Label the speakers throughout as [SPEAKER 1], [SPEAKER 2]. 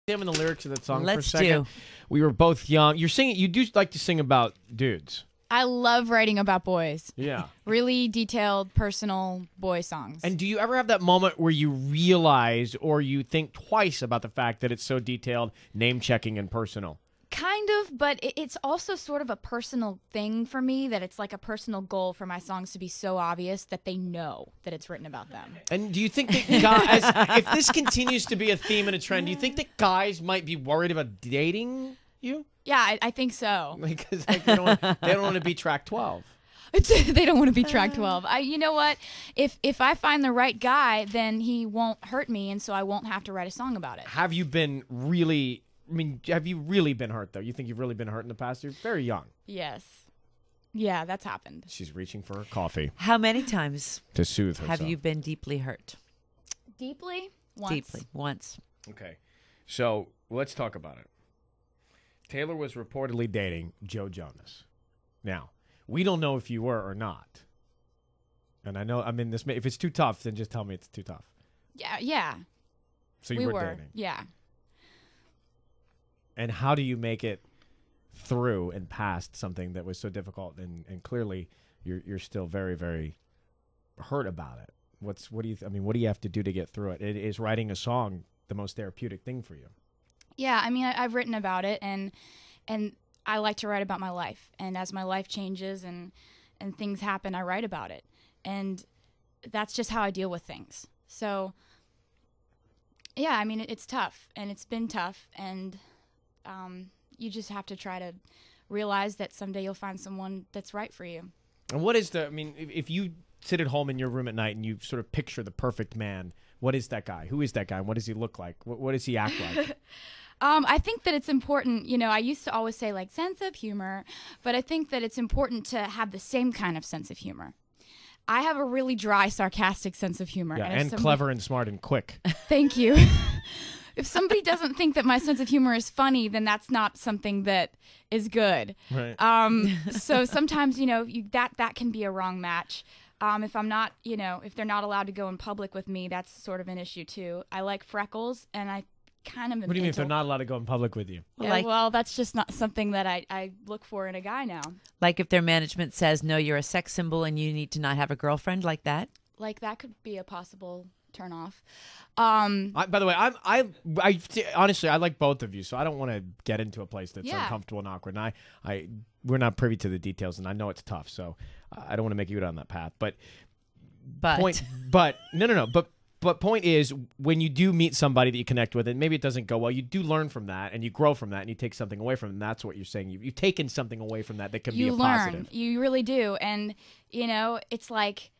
[SPEAKER 1] Examine the lyrics of that song for a
[SPEAKER 2] Let's
[SPEAKER 1] second.
[SPEAKER 2] do.
[SPEAKER 1] We were both young. You're singing. You do like to sing about dudes.
[SPEAKER 3] I love writing about boys.
[SPEAKER 1] Yeah.
[SPEAKER 3] Really detailed, personal boy songs.
[SPEAKER 1] And do you ever have that moment where you realize or you think twice about the fact that it's so detailed, name-checking, and personal?
[SPEAKER 3] Kind of, but it's also sort of a personal thing for me, that it's like a personal goal for my songs to be so obvious that they know that it's written about them.
[SPEAKER 1] And do you think that guys, if this continues to be a theme and a trend, do you think that guys might be worried about dating you?
[SPEAKER 3] Yeah, I think so.
[SPEAKER 1] Because they don't want to be track 12.
[SPEAKER 3] They don't want to be track 12. You know what? If I find the right guy, then he won't hurt me, and so I won't have to write a song about it.
[SPEAKER 1] Have you really been hurt, though? You think you've really been hurt in the past? You're very young.
[SPEAKER 3] Yes. Yeah, that's happened.
[SPEAKER 1] She's reaching for her coffee.
[SPEAKER 2] How many times
[SPEAKER 1] To soothe herself.
[SPEAKER 2] have you been deeply hurt?
[SPEAKER 3] Deeply? Once.
[SPEAKER 2] Deeply. Once.
[SPEAKER 1] Okay. So let's talk about it. Taylor was reportedly dating Joe Jonas. Now, we don't know if you were or not. And I know, if it's too tough, then just tell me it's too tough.
[SPEAKER 3] Yeah.
[SPEAKER 1] So you
[SPEAKER 3] We
[SPEAKER 1] were
[SPEAKER 3] were.
[SPEAKER 1] dating.
[SPEAKER 3] Yeah.
[SPEAKER 1] And how do you make it through and past something that was so difficult? And clearly, you're still very, very hurt about it. What do you have to do to get through it? Is writing a song the most therapeutic thing for you?
[SPEAKER 3] Yeah, I've written about it, and I like to write about my life. And as my life changes and things happen, I write about it. And that's just how I deal with things. So, yeah, it's tough, and it's been tough, and you just have to try to realize that someday you'll find someone that's right for you.
[SPEAKER 1] And what is if you sit at home in your room at night and you sort of picture the perfect man, what is that guy? Who is that guy? And what does he look like? What does he act like?
[SPEAKER 3] I think that it's important, I used to always say like sense of humor, but I think that it's important to have the same kind of sense of humor. I have a really dry, sarcastic sense of humor.
[SPEAKER 1] Yeah, and clever and smart and quick.
[SPEAKER 3] Thank you. If somebody doesn't think that my sense of humor is funny, then that's not something that is good.
[SPEAKER 1] Right.
[SPEAKER 3] So sometimes, that can be a wrong match. If I'm not, if they're not allowed to go in public with me, that's sort of an issue too. I like freckles, and I kind of.
[SPEAKER 1] What do you mean if they're not allowed to go in public with you?
[SPEAKER 3] Yeah, well, that's just not something that I look for in a guy now.
[SPEAKER 2] Like if their management says, no, you're a sex symbol and you need to not have a girlfriend, like that?
[SPEAKER 3] Like that could be a possible turn off.
[SPEAKER 1] By the way, I honestly, I like both of you, so I don't want to get into a place that's uncomfortable and awkward. And we're not privy to the details, and I know it's tough, so I don't want to make you go down that path. But point is, when you do meet somebody that you connect with, and maybe it doesn't go well, you do learn from that, and you grow from that, and you take something away from it. And that's what you're saying. You've taken something away from that can be a positive.
[SPEAKER 3] You really do, and it's like.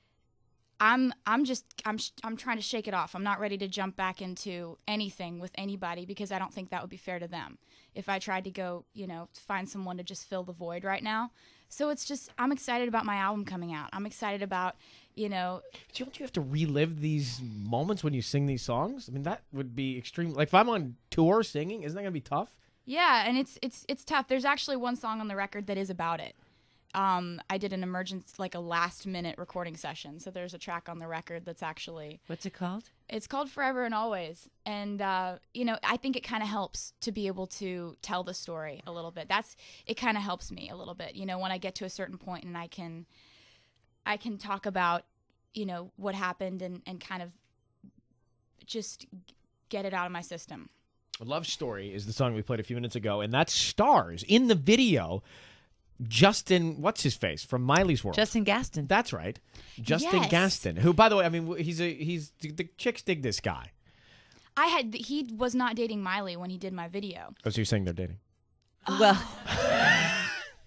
[SPEAKER 3] I'm trying to shake it off. I'm not ready to jump back into anything with anybody because I don't think that would be fair to them if I tried to go, find someone to just fill the void right now. So it's just, I'm excited about my album coming out. I'm excited about,
[SPEAKER 1] Don't you have to relive these moments when you sing these songs? That would be extreme. Like if I'm on tour singing, isn't that going to be tough?
[SPEAKER 3] Yeah, and it's tough. There's actually one song on the record that is about it. I did an a last-minute recording session, so there's a track on the record that's actually...
[SPEAKER 2] What's it called?
[SPEAKER 3] It's called Forever and Always, and, I think it kind of helps to be able to tell the story a little bit. It kind of helps me a little bit, when I get to a certain point and I can talk about, what happened and kind of just get it out of my system.
[SPEAKER 1] Love Story is the song we played a few minutes ago, and that stars in the video... Justin, what's his face from Miley's World?
[SPEAKER 2] Justin Gaston.
[SPEAKER 1] That's right, Justin Gaston. Who, by the way, he's the chicks dig this guy.
[SPEAKER 3] He was not dating Miley when he did my video.
[SPEAKER 1] Oh, so you're saying they're dating?
[SPEAKER 2] Well,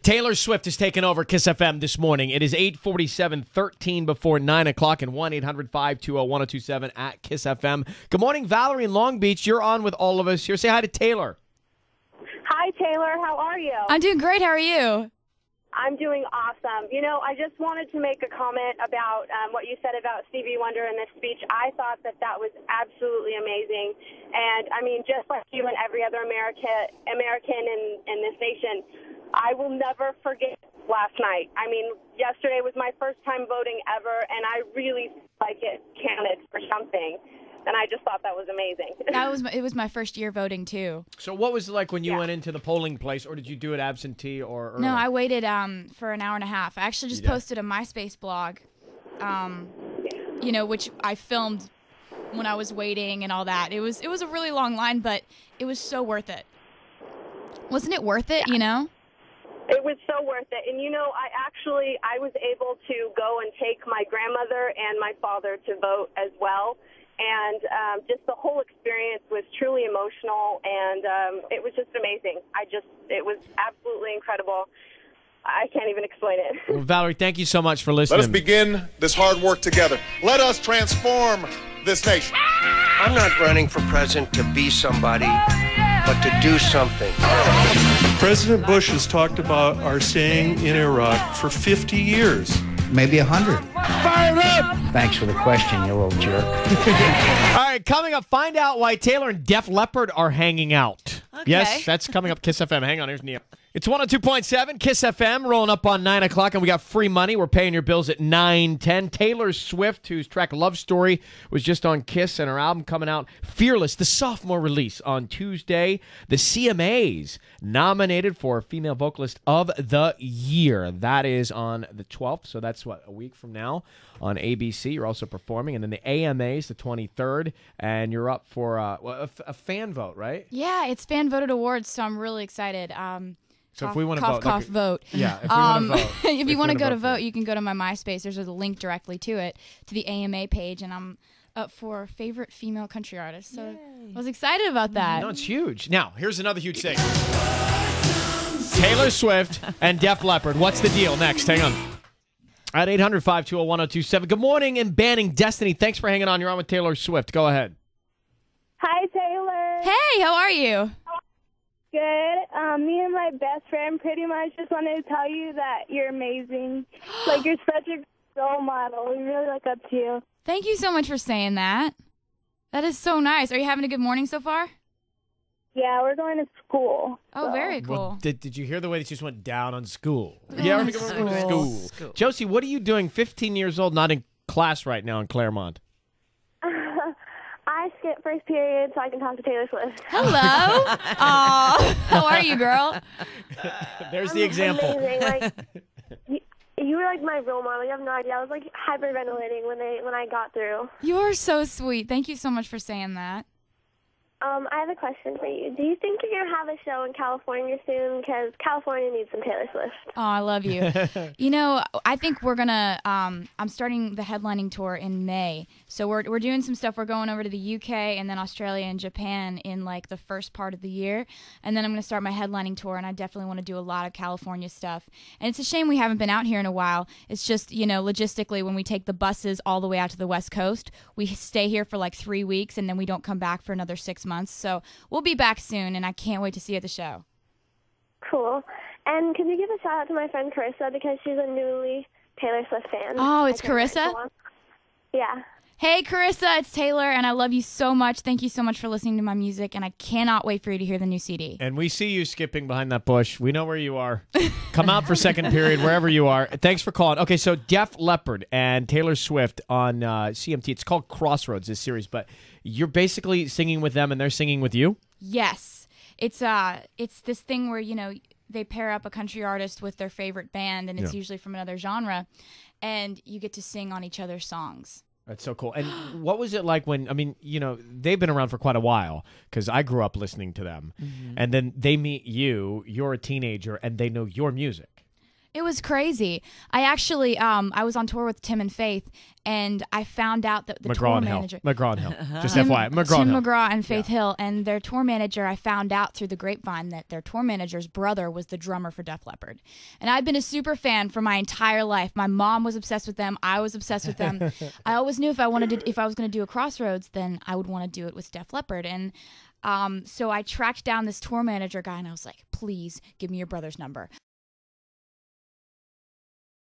[SPEAKER 1] Taylor Swift has taken over Kiss FM this morning. It is 8:47, 13 before 9 o'clock, and 1-800-520-1027 at Kiss FM. Good morning, Valerie in Long Beach. You're on with all of us here. Say hi to Taylor.
[SPEAKER 4] Hi, Taylor. How are you?
[SPEAKER 3] I'm doing great. How are you?
[SPEAKER 4] I'm doing awesome. I just wanted to make a comment about what you said about Stevie Wonder in this speech. I thought that was absolutely amazing. And, just like you and every other American in this nation, I will never forget last night. Yesterday was my first time voting ever, and I really feel like it counted for something. and I just thought that was amazing.
[SPEAKER 3] It was my first year voting too.
[SPEAKER 1] So what was it like when you went into the polling place, or did you do it absentee or early?
[SPEAKER 3] No, I waited for an hour and a half. I actually just posted a MySpace blog, which I filmed when I was waiting and all that. It was a really long line, but it was so worth it. Wasn't it worth it,
[SPEAKER 4] It was so worth it. And, I was able to go and take my grandmother and my father to vote as well. And just the whole experience was truly emotional, and it was just amazing. It was absolutely incredible. I can't even explain it.
[SPEAKER 1] Well, Valerie, thank you so much for listening.
[SPEAKER 5] Let us begin this hard work together. Let us transform this nation.
[SPEAKER 6] I'm not running for president to be somebody, but to do something.
[SPEAKER 7] President Bush has talked about our staying in Iraq for 50 years.
[SPEAKER 8] Maybe 100.
[SPEAKER 1] Fire up!
[SPEAKER 8] Thanks for the question, you little jerk.
[SPEAKER 1] All right, coming up, find out why Taylor and Def Leppard are hanging out.
[SPEAKER 2] Okay.
[SPEAKER 1] Yes, that's coming up. Kiss FM. Hang on, here's Neil. It's 102.7 Kiss FM, rolling up on 9 o'clock, and we got free money. We're paying your bills at 9:10. Taylor Swift, whose track Love Story was just on Kiss, and her album coming out, Fearless, the sophomore release on Tuesday. The CMAs nominated for Female Vocalist of the Year. That is on the 12th, so that's, a week from now on ABC. You're also performing. And then the AMAs, the 23rd, and you're up for a fan vote, right?
[SPEAKER 3] Yeah, it's fan voted awards, so I'm really excited.
[SPEAKER 1] So if we want to
[SPEAKER 3] vote, vote.
[SPEAKER 1] Yeah, if we want to vote.
[SPEAKER 3] If you want to go to vote, you can go to my MySpace. There's a link directly to it, to the AMA page, and I'm up for favorite female country artist. So I was excited about that.
[SPEAKER 1] No, it's huge. Now, here's another huge thing. Taylor Swift and Def Leppard. What's the deal? Next, hang on. At 800-520-1027. Good morning and banning Destiny. Thanks for hanging on. You're on with Taylor Swift. Go ahead.
[SPEAKER 4] Hi, Taylor.
[SPEAKER 3] Hey, how are you?
[SPEAKER 4] Good. Me and my best friend pretty much just wanted to tell you that you're amazing. You're such a role model. We really look up to you.
[SPEAKER 3] Thank you so much for saying that. That is so nice. Are you having a good morning so far?
[SPEAKER 4] Yeah, we're going to school.
[SPEAKER 3] Oh, very cool.
[SPEAKER 1] Well, did you hear the way that she just went down on school?
[SPEAKER 3] Yeah,
[SPEAKER 1] we're going to school. Josie, what are you doing 15 years old, not in class right now in Claremont?
[SPEAKER 4] I skipped first period so I can talk to Taylor Swift.
[SPEAKER 3] Hello. Aw. How are you, girl?
[SPEAKER 1] There's the example.
[SPEAKER 4] Amazing. You were my role model. You have no idea. I was hyperventilating when I got through.
[SPEAKER 3] You're so sweet. Thank you so much for saying that.
[SPEAKER 4] I have a question for you. Do you think you're going to have a show in California soon? Because California needs some Taylor Swift.
[SPEAKER 3] Oh, I love you. I think we're going to, I'm starting the headlining tour in May. So we're doing some stuff. We're going over to the UK and then Australia and Japan in the first part of the year. And then I'm going to start my headlining tour, and I definitely want to do a lot of California stuff. And it's a shame we haven't been out here in a while. It's just, logistically, when we take the buses all the way out to the West Coast, we stay here for 3 weeks, and then we don't come back for another 6 months. So we'll be back soon, and I can't wait to see you at the show.
[SPEAKER 4] Cool. And can you give a shout out to my friend Carissa, because she's a newly Taylor Swift fan?
[SPEAKER 3] Oh, it's Carissa?
[SPEAKER 4] Yeah.
[SPEAKER 3] Hey, Carissa, it's Taylor, and I love you so much. Thank you so much for listening to my music, and I cannot wait for you to hear the new CD.
[SPEAKER 1] And we see you skipping behind that bush. We know where you are. Come out for second period, wherever you are. Thanks for calling. Okay, so Def Leppard and Taylor Swift on CMT. It's called Crossroads, this series, but you're basically singing with them, and they're singing with you?
[SPEAKER 3] Yes. It's this thing where, they pair up a country artist with their favorite band, and it's usually from another genre, and you get to sing on each other's songs.
[SPEAKER 1] That's so cool. And what was it like when, they've been around for quite a while, because I grew up listening to them, and then they meet you, you're a teenager, and they know your music.
[SPEAKER 3] It was crazy. I actually, I was on tour with Tim and Faith, and I found out that the tour manager...
[SPEAKER 1] McGraw-Hill. Just FYI. McGraw-Hill.
[SPEAKER 3] Tim McGraw and Faith Hill, and their tour manager, I found out through the grapevine that their tour manager's brother was the drummer for Def Leppard. And I'd been a super fan for my entire life. My mom was obsessed with them. I was obsessed with them. I always knew if I was going to do a Crossroads, then I would want to do it with Def Leppard. And so I tracked down this tour manager guy, and I was like, please give me your brother's number.